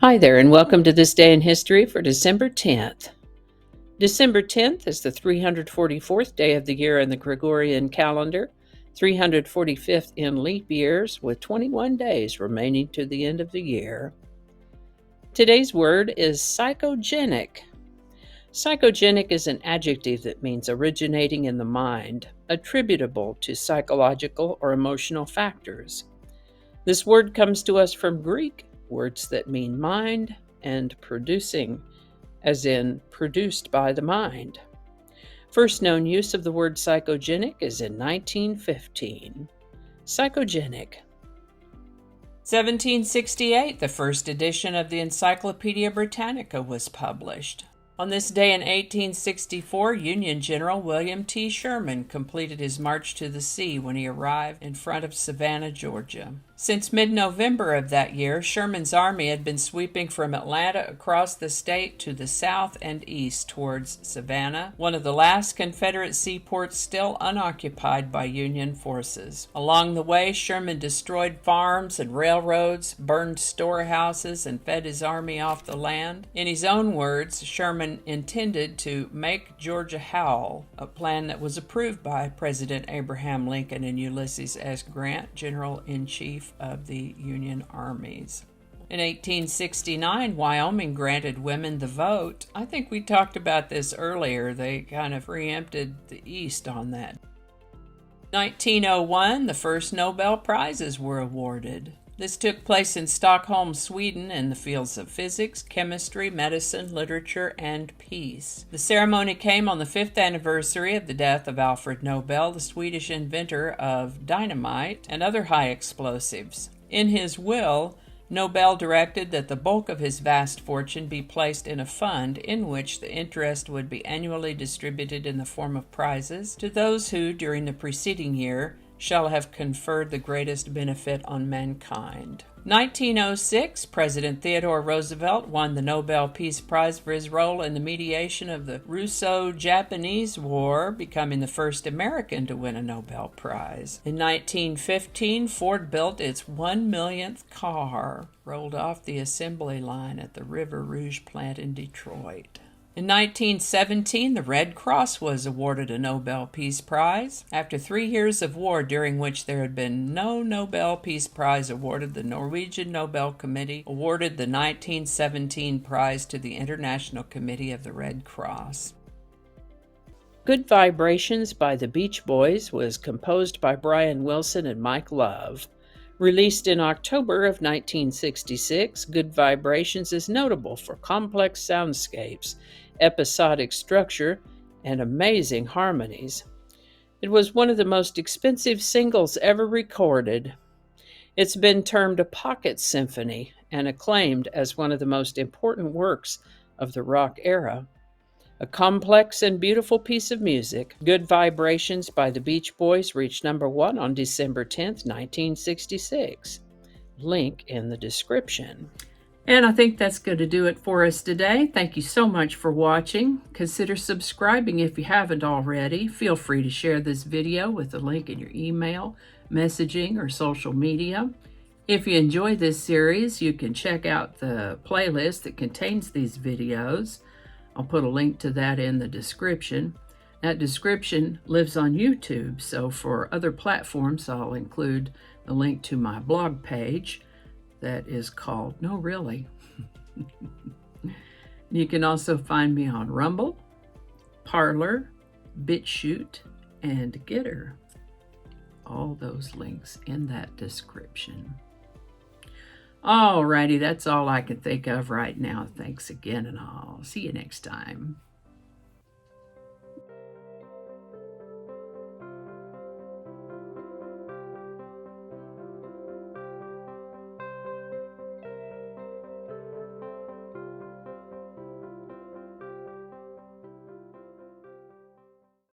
Hi there, and welcome to this day in history for December 10th. December 10th is the 344th day of the year in the Gregorian calendar, 345th in leap years, with 21 days remaining to the end of the year. Today's word is psychogenic. Psychogenic is an adjective that means originating in the mind, attributable to psychological or emotional factors. This word comes to us from Greek, words that mean mind and producing, as in produced by the mind. First known use of the word psychogenic is in 1915. Psychogenic. 1768, the first edition of the Encyclopedia Britannica was published. On this day in 1864, Union General William T. Sherman completed his march to the sea when he arrived in front of Savannah, Georgia. Since mid-November of that year, Sherman's army had been sweeping from Atlanta across the state to the south and east towards Savannah, one of the last Confederate seaports still unoccupied by Union forces. Along the way, Sherman destroyed farms and railroads, burned storehouses, and fed his army off the land. In his own words, Sherman intended to make Georgia howl, a plan that was approved by President Abraham Lincoln and Ulysses S. Grant, General-in-Chief of the Union armies. In 1869, Wyoming granted women the vote. I think we talked about this earlier. They kind of preempted the East on that. 1901, the first Nobel Prizes were awarded. This took place in Stockholm, Sweden, in the fields of physics, chemistry, medicine, literature, and peace. The ceremony came on the 5th anniversary of the death of Alfred Nobel, the Swedish inventor of dynamite and other high explosives. In his will, Nobel directed that the bulk of his vast fortune be placed in a fund in which the interest would be annually distributed in the form of prizes to those who, during the preceding year, shall have conferred the greatest benefit on mankind. 1906, President Theodore Roosevelt won the Nobel Peace Prize for his role in the mediation of the Russo-Japanese War, becoming the first American to win a Nobel Prize. In 1915, Ford built its 1 millionth car, rolled off the assembly line at the River Rouge plant in Detroit. In 1917, the Red Cross was awarded a Nobel Peace Prize. After 3 years of war during which there had been no Nobel Peace Prize awarded, the Norwegian Nobel Committee awarded the 1917 prize to the International Committee of the Red Cross. Good Vibrations by the Beach Boys was composed by Brian Wilson and Mike Love. Released in October of 1966, Good Vibrations is notable for complex soundscapes, episodic structure, and amazing harmonies. It was one of the most expensive singles ever recorded. It's been termed a pocket symphony and acclaimed as one of the most important works of the rock era. A complex and beautiful piece of music, Good Vibrations by the Beach Boys reached number 1 on December 10th, 1966. Link in the description. And I think that's going to do it for us today. Thank you so much for watching. Consider subscribing if you haven't already. Feel free to share this video with the link in your email, messaging, or social media. If you enjoy this series, you can check out the playlist that contains these videos. I'll put a link to that in the description. That description lives on YouTube, so for other platforms, I'll include the link to my blog page that is called No Really. You can also find me on Rumble, Parler, BitChute, and Getter. All those links in that description. Alrighty, that's all I can think of right now. Thanks again, and I'll see you next time.